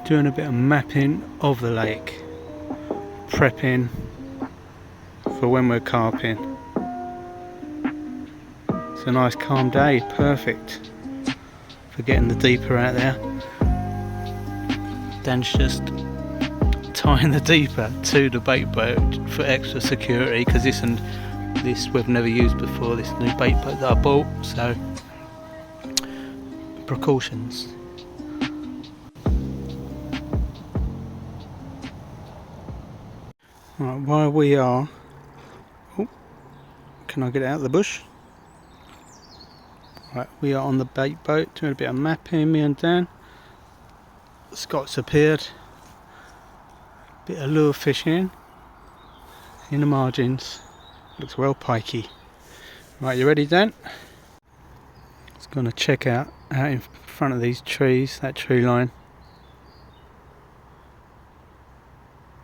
doing a bit of mapping of the lake, prepping for when we're carping. It's a nice calm day, perfect for getting the deeper out there. Dan's just tying the deeper to the bait boat for extra security, because this we've never used before, this new bait boat that I bought, so precautions. Right, while we are, oh, can I get it out of the bush? Right, we are on the bait boat doing a bit of mapping, me and Dan. Scott's appeared, bit of lure fishing in the margins, looks well pikey. Right, you ready, Dan? Just gonna check out in front of these trees, that tree line.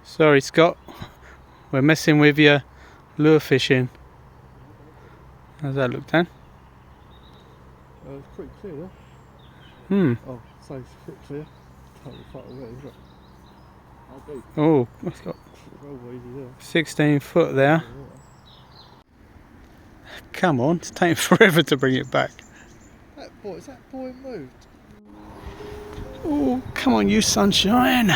Sorry Scott, we're messing with your lure fishing. How's that look, Dan? It's pretty clear. Oh, so it's pretty clear. Totally fucking wet, isn't it? Oh, it's got 16 foot there. Come on, it's taking forever to bring it back. Is that boy moved? Oh, come on you sunshine.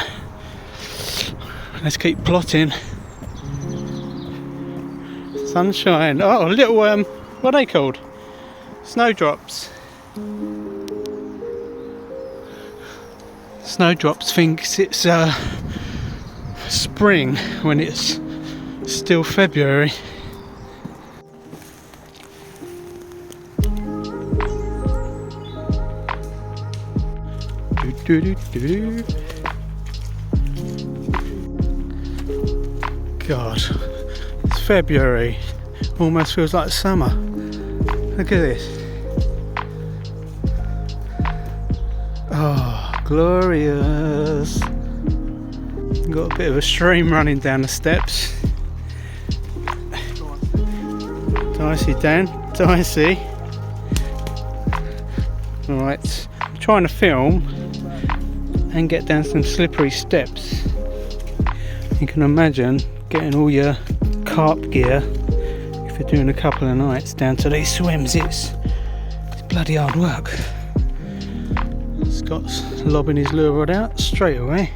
Let's keep plotting. Sunshine. Oh, little, what are they called? Snowdrops. Snowdrops thinks it's spring when it's still February. God, it's February. Almost feels like summer. Look at this. Oh, glorious. Got a bit of a stream running down the steps. Dicey, Dan, dicey. Right, I'm trying to film and get down some slippery steps. You can imagine getting all your carp gear, if you're doing a couple of nights, down to these swims. It's bloody hard work. Scott's lobbing his lure rod out straight away.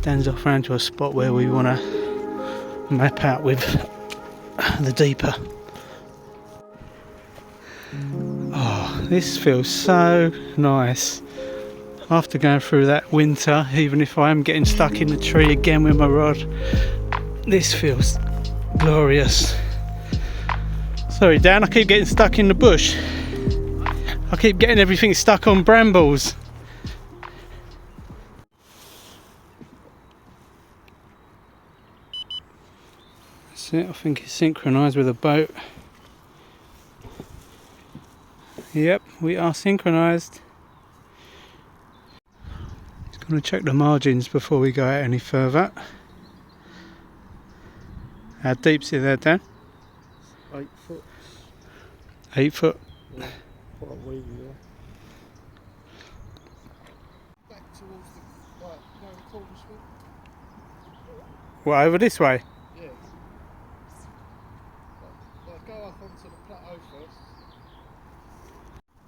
Dan's off round to a spot where we want to map out with the deeper. Oh, this feels so nice. After going through that winter, even if I am getting stuck in the tree again with my rod, this feels glorious. Sorry Dan, I keep getting stuck in the bush. I keep getting everything stuck on brambles. That's it, I think it's synchronised with a boat. Yep, we are synchronised. Just going to check the margins before we go out any further. How deep's it there, Dan? 8 foot. 8 foot. Yeah, quite weedy there. Back towards the corner swing. What, over this way? Yeah. Like go up onto the plateau first.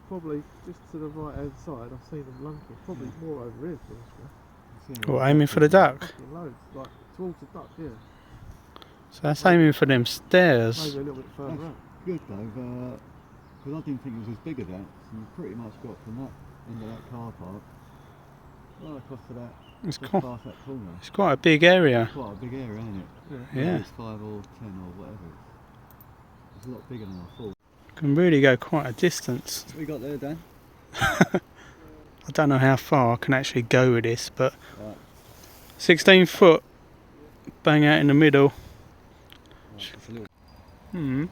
Probably just to the right hand side, I've seen them lunking. Probably more over here, to be honest. What, aiming for the duck? Loads, like towards the duck, yeah. So that's aiming for them stairs. Maybe a little bit further That's up. good though, because I didn't think it was as big as that. So you pretty much got from that end of that car park right across to that, It's just cool. past that corner. It's quite a big area. It's quite a big area, isn't it? Yeah. Yeah. It's 5 or 10 or whatever. It's a lot bigger than I thought. Can really go quite a distance. What we got there, Dan? I don't know how far I can actually go with this, but Right. 16 foot, bang out in the middle. Right, it's a little. Hmm.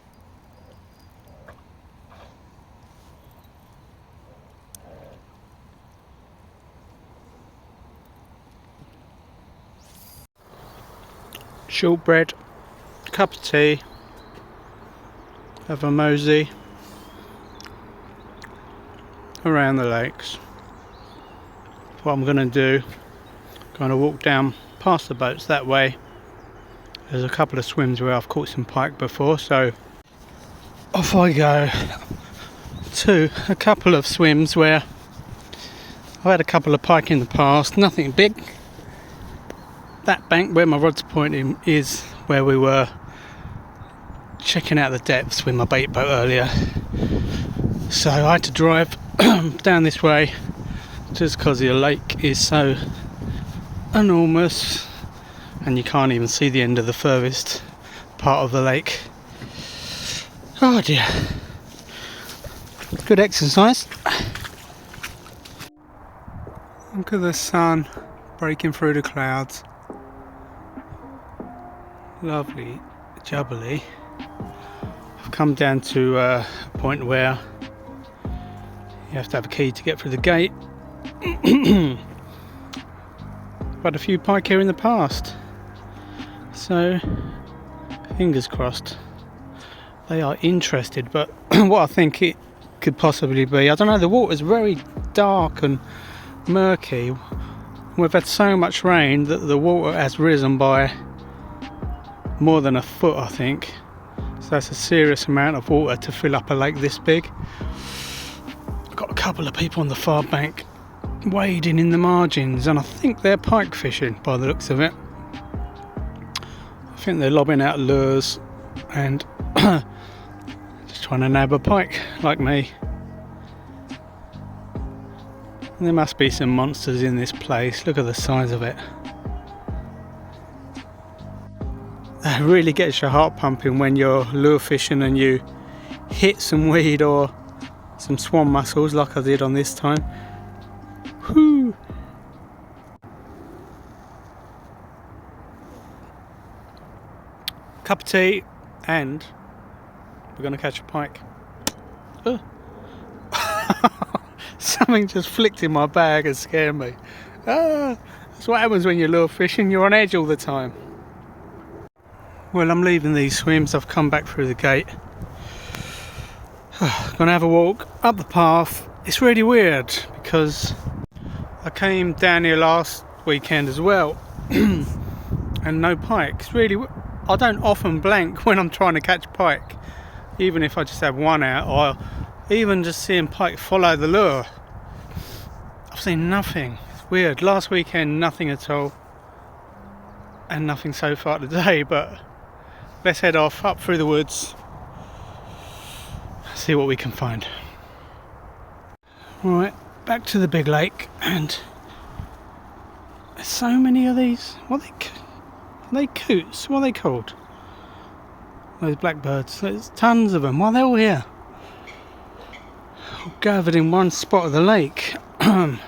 Shortbread, cup of tea, have a mosey around the lakes. what I'm going to do, going to walk down past the boats that way. There's a couple of swims where I've caught some pike before, so off I go to a couple of swims where I've had a couple of pike in the past, nothing big. That bank where my rod's pointing is where we were checking out the depths with my bait boat earlier. So I had to drive down this way just because the lake is so enormous and you can't even see the end of the furthest part of the lake. Oh dear. Good exercise. Look at the sun breaking through the clouds. Lovely jubbly. I've come down to a point where you have to have a key to get through the gate. Had a few pike here in the past, so fingers crossed they are interested. But what I think it could possibly be, I don't know, the water's very dark and murky. We've had so much rain that the water has risen by more than a foot, I think. So that's a serious amount of water to fill up a lake this big. I've got a couple of people on the far bank wading in the margins, and I think they're pike fishing by the looks of it. I think they're lobbing out lures and just trying to nab a pike like me. And there must be some monsters in this place. Look at the size of it. It really gets your heart pumping when you're lure fishing and you hit some weed or some swan mussels like I did on this time. Whoo! Cup of tea, and we're going to catch a pike. Oh. Something just flicked in my bag and scared me. That's what happens when you're lure fishing, you're on edge all the time. Well, I'm leaving these swims, I've come back through the gate. Gonna have a walk up the path. It's really weird because I came down here last weekend as well and no pike. It's really, I don't often blank when I'm trying to catch pike, even if I just have one out, or even just seeing pike follow the lure. I've seen nothing. It's weird. Last weekend nothing at all, and nothing so far today. But let's head off up through the woods, see what we can find. Right, back to the big lake, and there's so many of these. What are they coots? What are they called? Those blackbirds. There's tons of them. Why are they all here? All gathered in one spot of the lake. Don't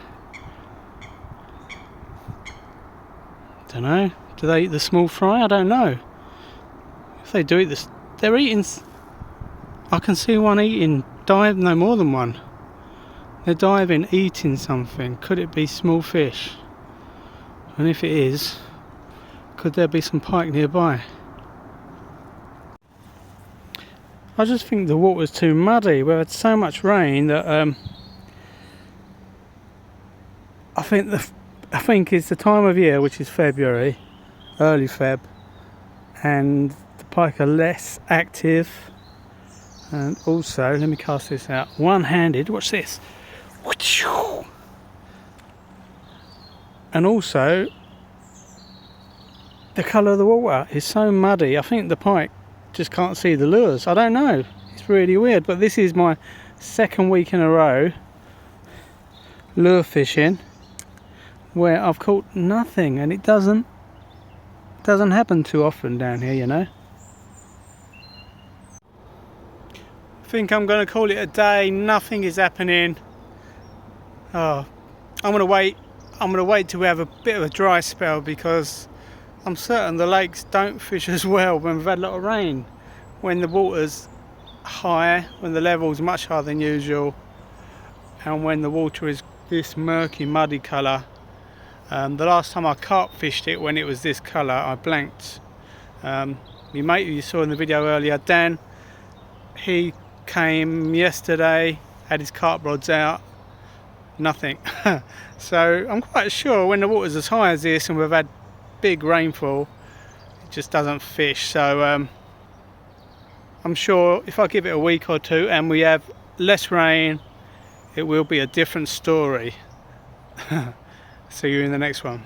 know. Do they eat the small fry? I don't know. If they do eat this, they're eating. I can see one eating. Dive. No, more than one. They're diving, eating something. Could it be small fish? And if it is, could there be some pike nearby? I just think the water's too muddy. We've had so much rain that I think it's the time of year, which is February, early Feb, and the pike are less active. And also, let me cast this out one-handed. Watch this. And also, the colour of the water is so muddy. I think the pike just can't see the lures. I don't know. It's really weird. But this is my second week in a row lure fishing where I've caught nothing, and it doesn't happen too often down here, you know. I think I'm going to call it a day. Nothing is happening. I'm going to wait till we have a bit of a dry spell, because I'm certain the lakes don't fish as well when we've had a lot of rain. When the water's high, when the level's much higher than usual, and when the water is this murky, muddy colour. The last time I carp fished it, when it was this colour, I blanked. My mate who you saw in the video earlier, Dan, he came yesterday, had his carp rods out, nothing. So I'm quite sure when the water's as high as this and we've had big rainfall, it just doesn't fish. So I'm sure if I give it a week or two and we have less rain, it will be a different story. See you in the next one.